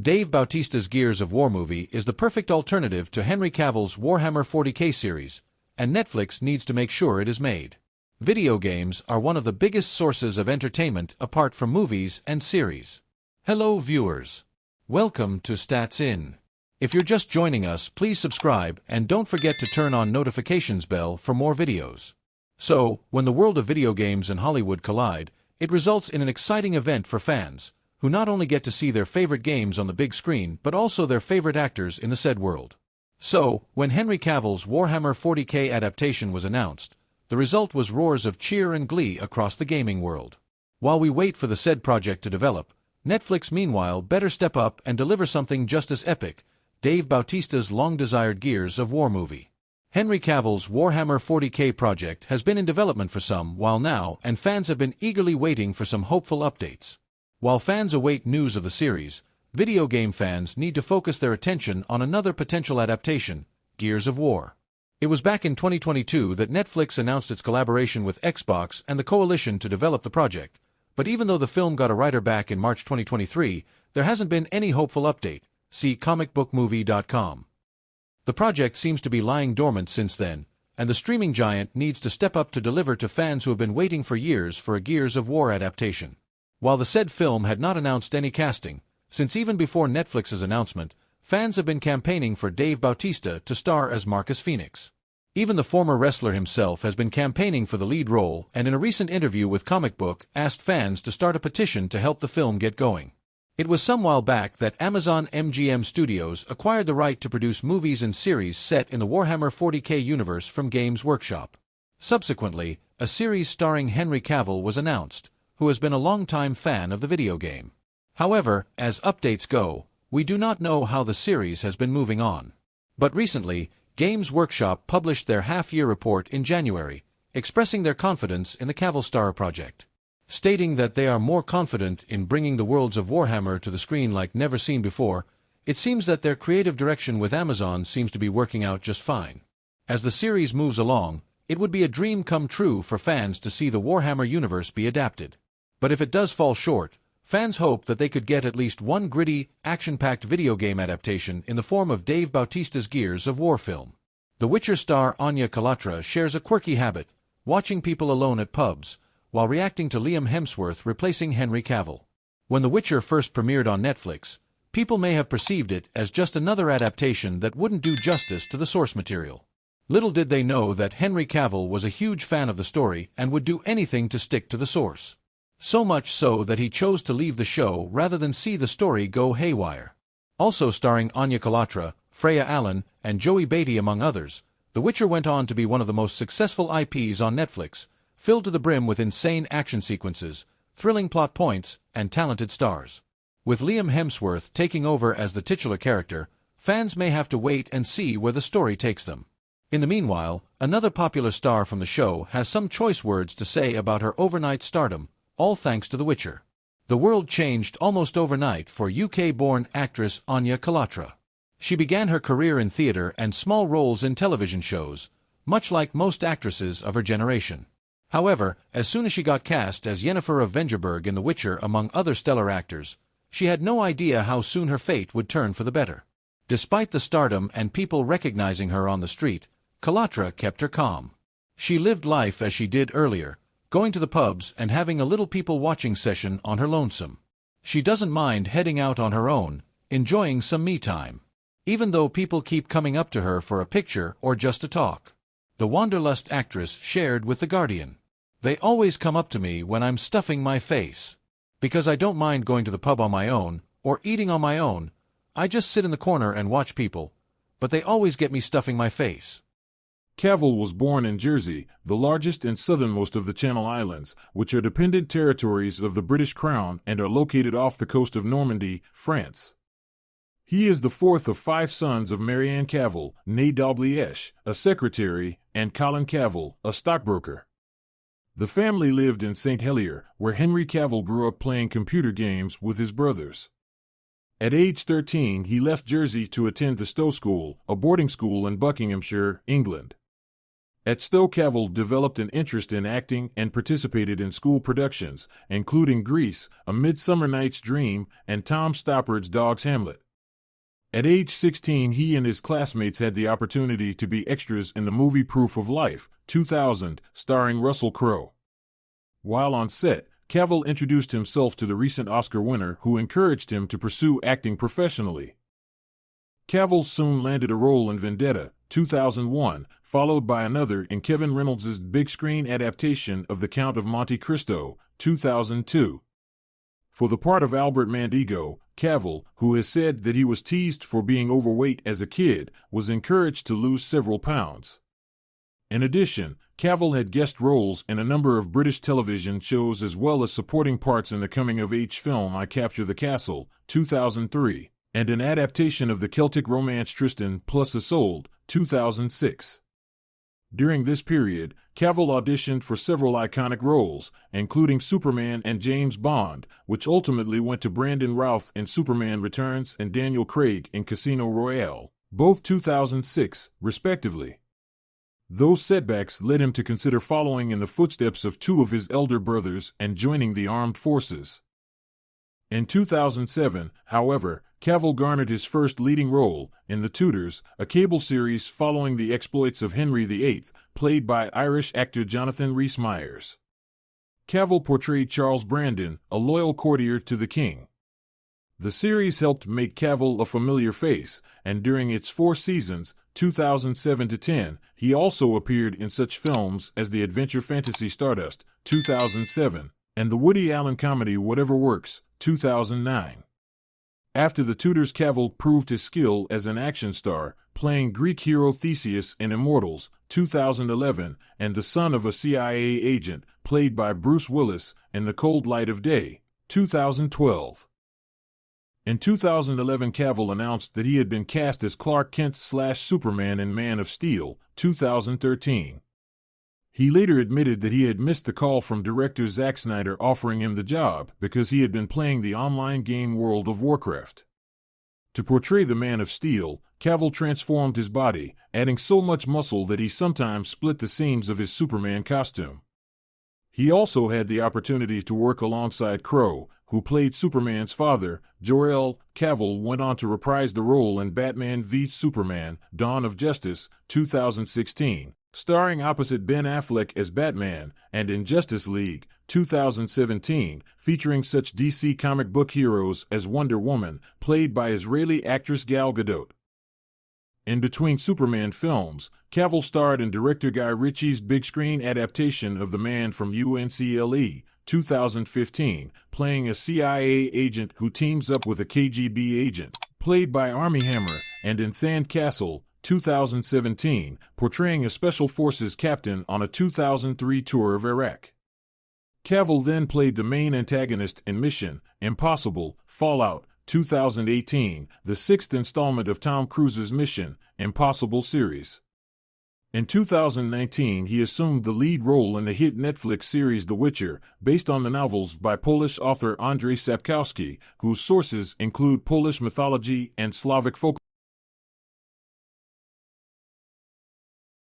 Dave Bautista's Gears of War movie is the perfect alternative to Henry Cavill's Warhammer 40K series, and Netflix needs to make sure it is made. Video games are one of the biggest sources of entertainment apart from movies and series. Hello viewers. Welcome to Stats In. If you're just joining us, please subscribe and don't forget to turn on notifications bell for more videos. So, when the world of video games and Hollywood collide, it results in an exciting event for fans, who not only get to see their favorite games on the big screen but also their favorite actors in the said world. So, when Henry Cavill's Warhammer 40K adaptation was announced, the result was roars of cheer and glee across the gaming world. While we wait for the said project to develop, Netflix meanwhile better step up and deliver something just as epic, Dave Bautista's long-desired Gears of War movie. Henry Cavill's Warhammer 40K project has been in development for some while now, and fans have been eagerly waiting for some hopeful updates. While fans await news of the series, video game fans need to focus their attention on another potential adaptation, Gears of War. It was back in 2022 that Netflix announced its collaboration with Xbox and the Coalition to develop the project, but even though the film got a writer back in March 2023, there hasn't been any hopeful update. See comicbookmovie.com. The project seems to be lying dormant since then, and the streaming giant needs to step up to deliver to fans who have been waiting for years for a Gears of War adaptation. While the said film had not announced any casting, since even before Netflix's announcement, fans have been campaigning for Dave Bautista to star as Marcus Phoenix. Even the former wrestler himself has been campaigning for the lead role, and in a recent interview with Comic Book asked fans to start a petition to help the film get going. It was some while back that Amazon MGM Studios acquired the right to produce movies and series set in the Warhammer 40K universe from Games Workshop. Subsequently, a series starring Henry Cavill was announced, who has been a longtime fan of the video game. However, as updates go, we do not know how the series has been moving on. But recently, Games Workshop published their half-year report in January, expressing their confidence in the Cavill Star project, stating that they are more confident in bringing the worlds of Warhammer to the screen like never seen before. It seems that their creative direction with Amazon seems to be working out just fine. As the series moves along, it would be a dream come true for fans to see the Warhammer universe be adapted. But if it does fall short, fans hope that they could get at least one gritty, action-packed video game adaptation in the form of Dave Bautista's Gears of War film. The Witcher star Anya Kalatra shares a quirky habit, watching people alone at pubs, while reacting to Liam Hemsworth replacing Henry Cavill. When The Witcher first premiered on Netflix, people may have perceived it as just another adaptation that wouldn't do justice to the source material. Little did they know that Henry Cavill was a huge fan of the story and would do anything to stick to the source. So much so that he chose to leave the show rather than see the story go haywire. Also starring Anya Kalatra, Freya Allen, and Joey Beatty among others, The Witcher went on to be one of the most successful IPs on Netflix, filled to the brim with insane action sequences, thrilling plot points, and talented stars. With Liam Hemsworth taking over as the titular character, fans may have to wait and see where the story takes them. In the meanwhile, another popular star from the show has some choice words to say about her overnight stardom, all thanks to The Witcher. The world changed almost overnight for UK-born actress Anya Kalatra. She began her career in theater and small roles in television shows, much like most actresses of her generation. However, as soon as she got cast as Yennefer of Vengerberg in The Witcher among other stellar actors, she had no idea how soon her fate would turn for the better. Despite the stardom and people recognizing her on the street, Kalatra kept her calm. She lived life as she did earlier, going to the pubs and having a little people-watching session on her lonesome. She doesn't mind heading out on her own, enjoying some me time. Even though people keep coming up to her for a picture or just to talk. The Wanderlust actress shared with The Guardian. They always come up to me when I'm stuffing my face. Because I don't mind going to the pub on my own, or eating on my own, I just sit in the corner and watch people, but they always get me stuffing my face. Cavill was born in Jersey, the largest and southernmost of the Channel Islands, which are dependent territories of the British Crown and are located off the coast of Normandy, France. He is the fourth of 5 sons of Marianne Cavill, née Dalglish, a secretary, and Colin Cavill, a stockbroker. The family lived in St. Helier, where Henry Cavill grew up playing computer games with his brothers. At age 13, he left Jersey to attend the Stowe School, a boarding school in Buckinghamshire, England. At Stowe, Cavill developed an interest in acting and participated in school productions, including Grease, A Midsummer Night's Dream, and Tom Stoppard's Dog's Hamlet. At age 16, he and his classmates had the opportunity to be extras in the movie Proof of Life, 2000, starring Russell Crowe. While on set, Cavill introduced himself to the recent Oscar winner, who encouraged him to pursue acting professionally. Cavill soon landed a role in Vendetta, 2001, followed by another in Kevin Reynolds' big-screen adaptation of The Count of Monte Cristo, 2002. For the part of Albert Mandigo, Cavill, who has said that he was teased for being overweight as a kid, was encouraged to lose several pounds. In addition, Cavill had guest roles in a number of British television shows as well as supporting parts in the coming-of-age film I Capture the Castle, 2003, and an adaptation of the Celtic romance Tristan plus Isolde, 2006. During this period, Cavill auditioned for several iconic roles, including Superman and James Bond, which ultimately went to Brandon Routh in Superman Returns and Daniel Craig in Casino Royale, both 2006, respectively. Those setbacks led him to consider following in the footsteps of two of his elder brothers and joining the armed forces. In 2007, however, Cavill garnered his first leading role in The Tudors, a cable series following the exploits of Henry VIII, played by Irish actor Jonathan Rhys-Meyers. Cavill portrayed Charles Brandon, a loyal courtier to the king. The series helped make Cavill a familiar face, and during its 4 seasons, 2007 to 10, he also appeared in such films as the adventure fantasy Stardust, 2007, and the Woody Allen comedy Whatever Works, 2009. After The Tudors, Cavill proved his skill as an action star, playing Greek hero Theseus in Immortals, 2011, and the son of a CIA agent, played by Bruce Willis, in The Cold Light of Day, 2012. In 2011, Cavill announced that he had been cast as Clark Kent/Superman in Man of Steel, 2013. He later admitted that he had missed the call from director Zack Snyder offering him the job because he had been playing the online game World of Warcraft. To portray the Man of Steel, Cavill transformed his body, adding so much muscle that he sometimes split the seams of his Superman costume. He also had the opportunity to work alongside Crowe, who played Superman's father. Jor-El. Cavill went on to reprise the role in Batman v Superman, Dawn of Justice, 2016, starring opposite Ben Affleck as Batman, and in Justice League, 2017, featuring such DC comic book heroes as Wonder Woman, played by Israeli actress Gal Gadot. In between Superman films, Cavill starred in director Guy Ritchie's big-screen adaptation of The Man from UNCLE, 2015, playing a CIA agent who teams up with a KGB agent, played by Armie Hammer, and in Sandcastle, 2017, portraying a Special Forces captain on a 2003 tour of Iraq. Cavill then played the main antagonist in Mission Impossible Fallout, 2018, the 6th installment of Tom Cruise's Mission Impossible series. In 2019, he assumed the lead role in the hit Netflix series The Witcher, based on the novels by Polish author Andrzej Sapkowski, whose sources include Polish mythology and Slavic folklore.